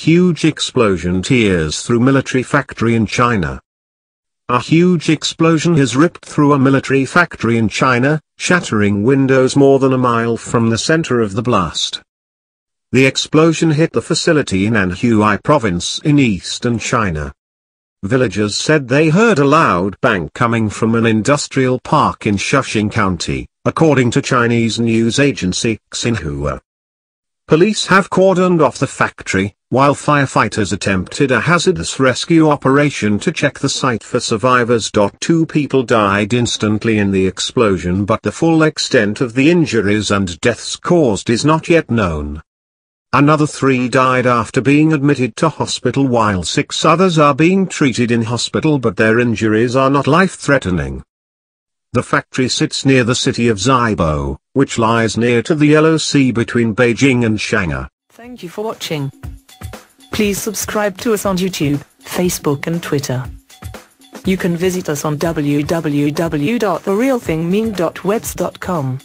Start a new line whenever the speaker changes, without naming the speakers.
huge explosion tears through military factory in China. A huge explosion has ripped through a military factory in China, shattering windows more than a mile from the center of the blast. The explosion hit the facility in Anhui province in eastern China. Villagers said they heard a loud bang coming from an industrial park in Shuxing County, according to Chinese news agency Xinhua. Police have cordoned off the factory, while firefighters attempted a hazardous rescue operation to check the site for survivors. 2 people died instantly in the explosion, but the full extent of the injuries and deaths caused is not yet known. Another 3 died after being admitted to hospital, while 6 others are being treated in hospital, but their injuries are not life-threatening. The factory sits near the city of Zibo, which lies near to the Yellow Sea between Beijing and Shanghai.
Thank you for watching. Please subscribe to us on YouTube, Facebook and Twitter. You can visit us on www.therealthingming.webs.com.